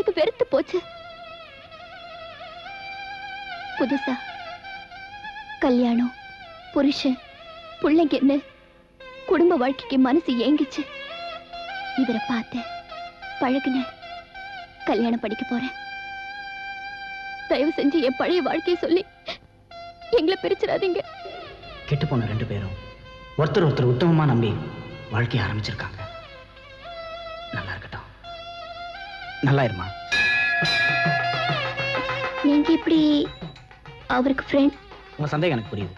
எனக்கு வெறுத்து போச்சு. புதுசா கல்யாணம், புருஷன், பிள்ளைங்கன்னு குடும்ப வாழ்க்கைக்கு மனசு ஏங்கிச்சு. இவரை பார்த்தேன், பழகுன, கல்யாணம் படிக்க போறேன். தயவு செஞ்சு என் பழைய வாழ்க்கையை சொல்லி எங்களை பிரிச்சிடாதீங்க. கெட்டு போன 2 பேரும் ஒருத்தர் ஒருத்தர் உத்தமமா நம்பி வாழ்க்கையை ஆரம்பிச்சிருக்காங்க. நல்லா இருக்கட்டும். நல்லா இருமா. நீங்க இப்படி அவருக்கு ஃப்ரெண்ட்? உங்க சந்தேகம் எனக்கு புரியுது.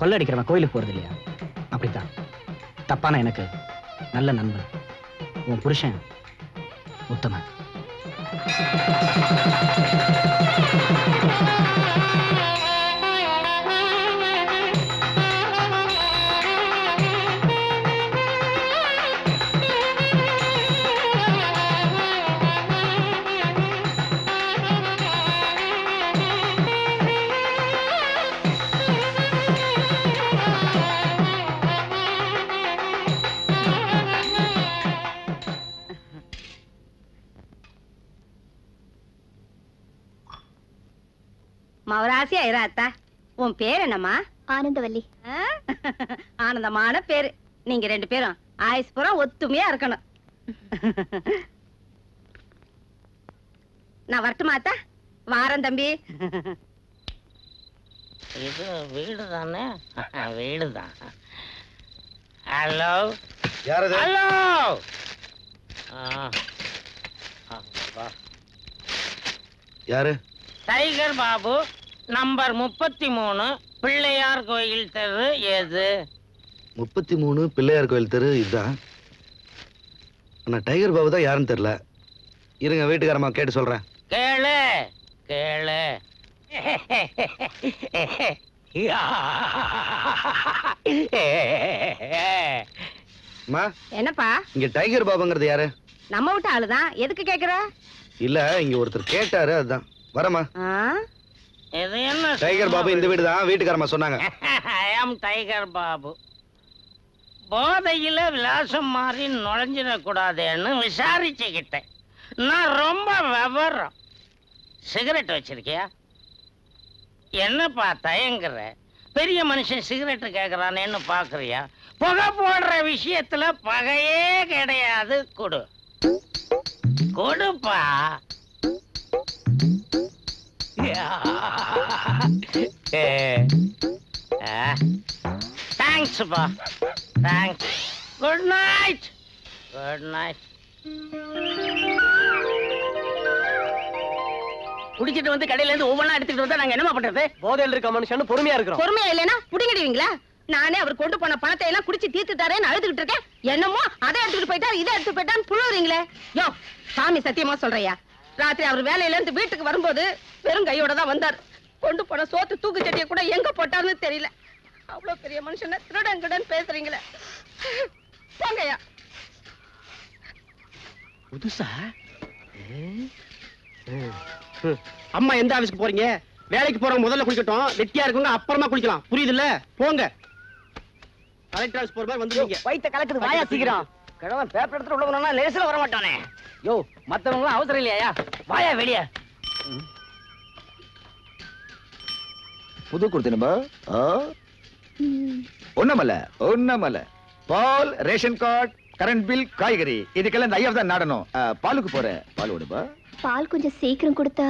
கொள்ளடிக்கிறவன் கோயிலுக்கு போறது இல்லையா? அப்படித்தான் தப்பான எனக்கு நல்ல நண்பன் உன் புருஷன் உத்தமன். மவராசி ஐராத்தா, உன் பேர் என்னம்மா? ஆனந்தவல்லி. ஆனந்தமான பேரு. நீங்க 2 பேரும் ஆயுஸ்புரம் ஒத்துமையா இருக்கணும். நான் வரட்டுமாத்தா? வாரன் தம்பி. இது வீடு தானே? வீடுதான். Hello, hello. யாரு? டைகர் பாபு, நம்பர் 33, பிள்ளையார் கோயில் தெரு. எது? 33 பிள்ளையார் கோயில் தெரு. இதுதான். ஆனா டைகர் பாபு தான் யாருன்னு தெரியல. இருங்க, வீட்டுக்காரமா கேட்டு சொல்றேன். கேளு கேளு. என்னப்பா? இங்க டைகர் பாபுங்கிறது யாரு? நம்ம விட்ட ஆளுதான். எதுக்கு கேக்குற? இல்ல, இங்க ஒருத்தர் கேட்டாரு, அதுதான். வரமா. இது என்ன? டைகர் பாபு இந்த வீடு தான், வீட்டுக்காரமா சொன்னாங்க. ஐ ஆம் டைகர் பாபு. போதையில விலாசம் மாறி நுழைஞ்சிடக்கூடாதுன்னு விசாரிச்சுக்கிட்டேன். நான் ரொம்ப விவரம். சிகரெட் வச்சிருக்கியா? என்னப்பா தயங்குற? பெரிய மனுஷன் சிகரெட் கேட்கறானேன்னு பாக்குறியா? புகை போடுற விஷயத்துல பகையே கிடையாது. கொடு கொடுப்பா. தேங்க்ஸ்ப்பா, thanks. Good night. Good night. குடிச்சிட்டு வந்து கடையில இருந்து ஒவ்வொன்னா எடுத்துட்டு வந்தா நாங்க என்னமா பண்றது? போதையில் இருக்க மனுஷன் பொறுமையா இருக்கிறோம். பொறுமையா இல்லைன்னா புடிங்கிடுவீங்களா? நானே அவர் கொண்டு போன பணத்தை எல்லாம் குடிச்சு தீர்த்துட்டாரேன்னு அழுதுகிட்டு இருக்கேன். என்னமோ அதை எடுத்துட்டு போயிட்டாரு, இதை எடுத்து போயிட்டான்னு புழுவுறீங்களே. யோ, சாமி சத்தியமா சொல்றையா, ராத்திரி அவர் வேலையில இருந்து வீட்டுக்கு வரும்போது வெறும் கையோட தான் வந்தார். கொண்டு போன சோத்து தூக்கு சட்டியை கூட எங்க போட்டாருன்னு தெரியல. அவ்வளவு பெரிய மனுஷனை திருடன் பேசுறீங்களே. போங்கய்யா. புதுசா அம்மா எந்த ஆபீஸ்க்கு போறீங்க? வேலைக்கு போறவங்க முதல்ல குளிக்கட்டும், வெட்டியா இருக்கவங்க அப்புறமா குளிக்கலாம். புரியுதுல்ல? போங்க. கலெக்டர் ஆபீஸ் போற மாதிரி வந்துருவீங்க. வயித்த கலக்குது, வாயா சீக்கிரம். கிழவன் பேப்பர் எடுத்துட்டு உள்ள போனா லேசில வர மாட்டானே. யோ, மத்தவங்க அவசரம் இல்லையா? வாயா வெளிய. புது கொடுத்தேனுமா? ஒன்னமல்ல. பால், ரேஷன் கார்டு, கரண்ட் பில், காய்கறி, இதுக்கெல்லாம் இந்த ஐயா தான் நாடணும். பாலுக்கு போறேன். பால் விடுப்பா. பால் கொஞ்சம் சீக்கிரம் கொடுத்தா.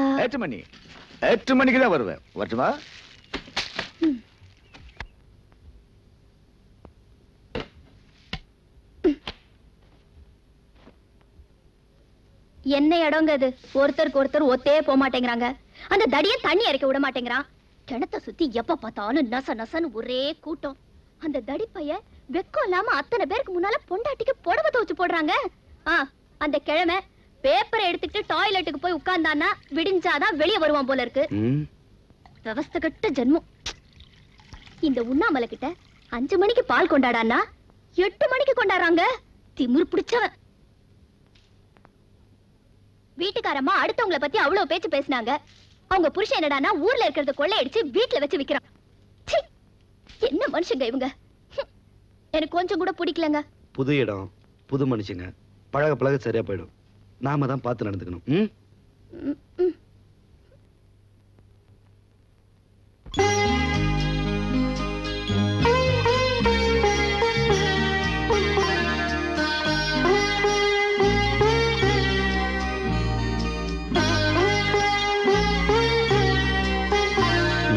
8 மணிக்கு தான் வருவேன். வரட்டுமா? என்ன இடங்க அது? ஒருத்தருக்கு ஒருத்தர் ஒத்தே போக மாட்டேங்கிறாங்க. அந்த தடியை தண்ணி இறக்க விட மாட்டேங்கிறான். கிணத்தை சுத்தி எப்ப பார்த்தாலும் நச நசன்னு ஒரே கூட்டம். அந்த தடி பைய வெக்கம் இல்லாம அத்தனை பேருக்கு முன்னால பொண்டாட்டிக்கு புடவை துவச்சு போடுறாங்க. அந்த கிழமை பேப்பரை எடுத்துக்கிட்டு டாய்லெட்டுக்கு போய் உட்கார்ந்தானா விடிஞ்சாதான் வெளியே வருவான் போல இருக்கு. விவஸ்தை கட்ட ஜென்மம். இந்த உண்ணாமலை கிட்ட 5 மணிக்கு பால் கொண்டாடானா 8 மணிக்கு கொண்டாடுறாங்க. திமிரு பிடிச்சவன். வீட்டுக்காரம்மா அடுத்தவங்களை பத்தி அவ்வளவு பேச்சு பேசினாங்க. அவங்க புருஷன் என்னடானா ஊர்ல இருக்கிறத கொள்ளையடிச்சு வீட்டுல வச்சு விக்கிறான். என்ன மனுஷங்க இவங்க? எனக்கு கொஞ்சம் கூட பிடிக்கலங்க. புது இடம், புது மனுஷங்க, பழக பழக சரியா போயிடும். நாம தான் பார்த்து நடந்துக்கணும். ம்?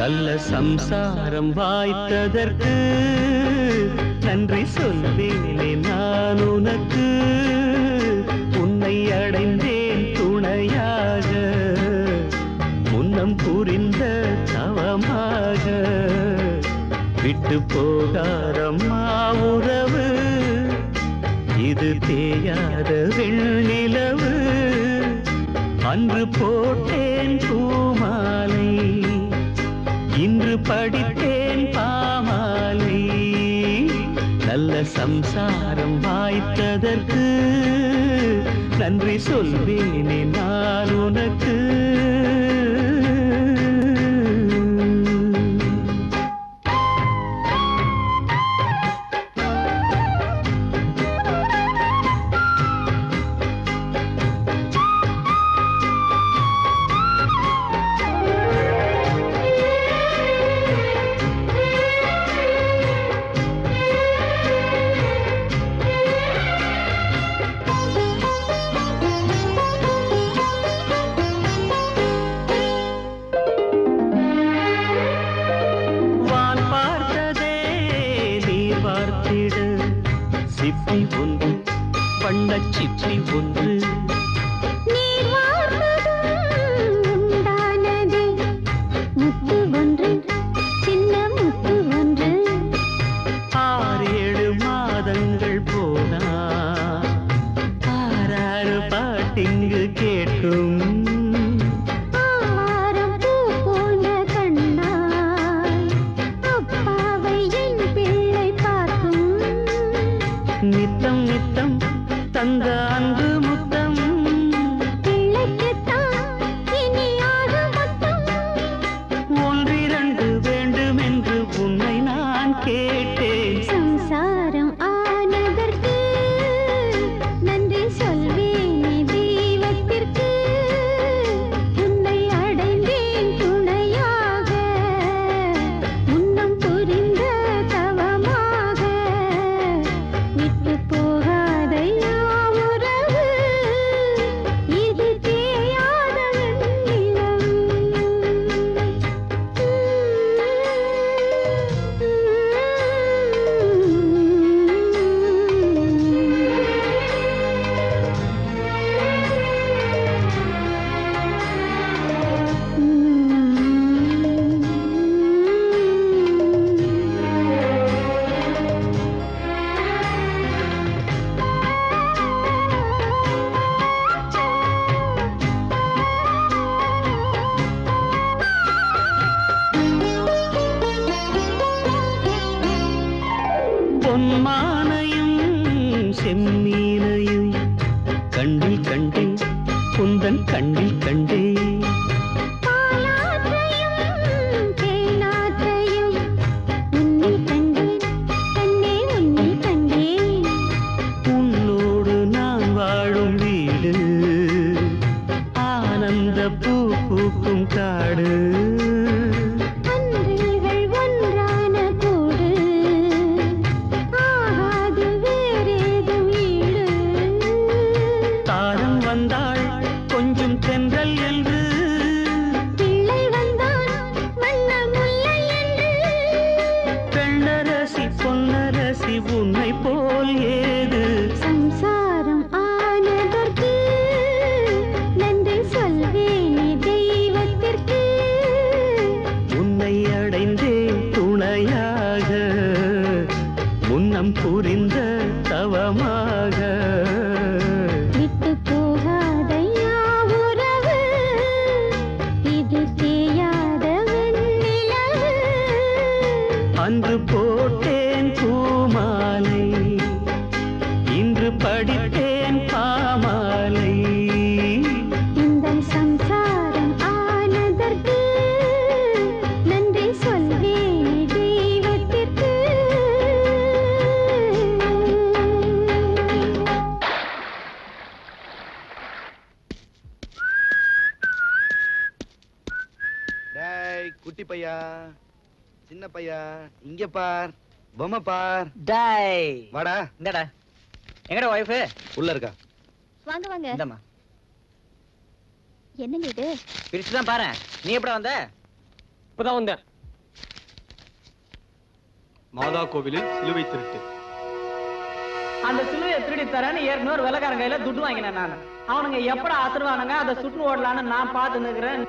நல்ல சம்சாரம் வாய்த்ததற்கு நன்றி சொல்வேனே நான் உனக்கு. உன்னை அடைந்தேன் துணையாக, முன்னம் புரிந்த தவமாக. விட்டு போகாரம்மா உறவு, இது தேயாத வெண்ணிலவு. அன்று போட்டேன் பூமாலை, இன்று படித்தேன் பாமாலை. நல்ல சம்சாரம் வாய்த்ததற்கு நன்றி சொல்வேனே நான் உனக்கு. சிப்பி ஒன்று, வண்ணச் சிப்பி ஒன்று. நீர் வார்த்ததும் உண்டானது, முத்து ஒன்று, சின்ன முத்து ஒன்று. 6-7 மாதங்கள் போனா ஆறாறு பாட்டிங்கு கேட்கும். நித்தம் நித்தம் தந்த அன்பு முத்தம், ஒன்றிரண்டு வேண்டும் என்று உன்னை நான் கேட்டேன். சம்சாரம் ஆனதற்கு நன்றி சொல்வேனே தெய்வத்திற்கு. உன்னை அடைந்தேன் துணையாக, முன்னம் புரிந்த தவமாக. விட்டு போகாதையா உறவு, இது தேயாத வெண்ணிலவு. பொன்மானையும் செம்மீனையும் கண்ணில் கண்டே, குந்தன் கண்ணில் கண்டே. பாலாற்றையும் தேனாற்றையும் உன்னில் கண்டேன், கண்ணே உன்னில் கண்டேன். உன்னோடு நான் வாழும் வீடு, ஆனந்த பூ பூக்கும் காடு. அன்றில்கள் ஒன்றான கூடு, ஆகாது வேறேதும் ஈடு. தாரம் வந்தாள் கொஞ்சம் தென்றல் என்று, பிள்ளை வந்தான் வண்ண முல்லை என்று. பெண்ணரசி பொன்னரசி உன்னை போல் ஏது. சம்சாரம் ஆனதற்கு நன்றி சொல்வேனே தெய்வத்திற்கு. குட்டி பையா, சின்ன பையா, இங்க பார், பொம்மை பார். டேய் வாடா. இந்தடா. எங்கடா வைஃப்? உள்ள இருக்கா? வாங்க வாங்க. இந்தம்மா. என்னங்க இது? பிரிச்சு தான் பாரு. நீ எப்படா வந்த? இப்பதான் வந்தேன். மாதா கோவிலில் சிலுவை திருட்டு. அந்த சிலுவையை திருடி தரேன்னு ஏற்கனவே ஒரு வெள்ளக்காரன் கையில துட்டு வாங்கினேன் நான். அவனுங்க எப்படா ஆசீர்வானுங்க அதை சுட்டு ஓடலான்னு நான் பார்த்து நிக்கிறேன்.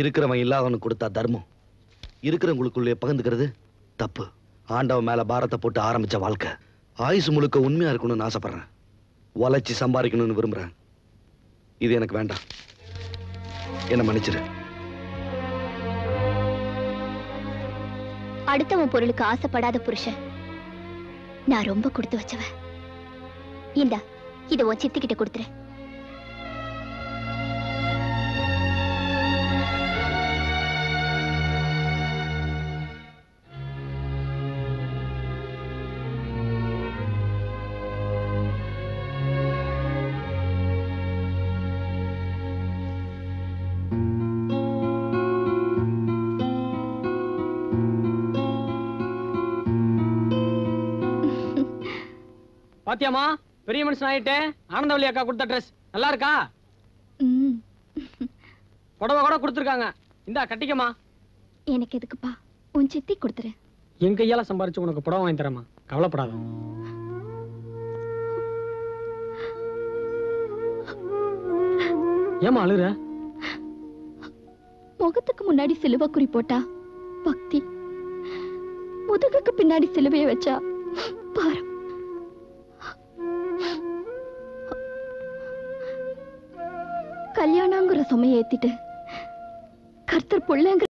இருக்கிறவன் இல்லாதவனுக்கு கொடுத்தா தர்மம், இருக்கிறவங்களுக்குள்ளே பகிர்ந்துக்கிறது தப்பு. ஆண்டவன் மேல பாரத்தை போட்டு ஆரம்பிச்ச வாழ்க்கை ஆயுசு முழுக்க உண்மையா இருக்கணும்னு ஆசைப்படுறேன். உழைச்சி சம்பாதிக்கணும்னு விரும்புறேன். இது எனக்கு வேண்டாம். என்ன மன்னிச்சிரு. அடுத்தவன் பொருளுக்கு ஆசைப்படாத புருஷன் நான் ரொம்ப கொடுத்து வச்சவன். இந்தா, இத உன் சித்திக்கிட்ட கொடுத்துரு. பாத்தியாமா, பெரிய மனுஷன் ஆயிட்டேன். ஆனந்தவல்லி அக்கா கொடுத்த ட்ரெஸ் நல்லா இருக்கா? புடவை கூட கொடுத்துருக்காங்க. இந்தா கட்டிக்கமா. எனக்கு எதுக்குப்பா, உன் சித்தி கொடுத்துரு. என் கையால சம்பாரிச்சு உனக்கு புடவை வாங்கி தரமா, கவலைப்படாத. ஏமா அழுற? முகத்துக்கு முன்னாடி சிலுவை குறி போட்டா பக்தி, முதுகுக்கு பின்னாடி சிலுவையை வச்சா பாரம். கல்யாணங்கிற சுமையை ஏத்திட்டு கர்த்தர் புள்ளங்கிற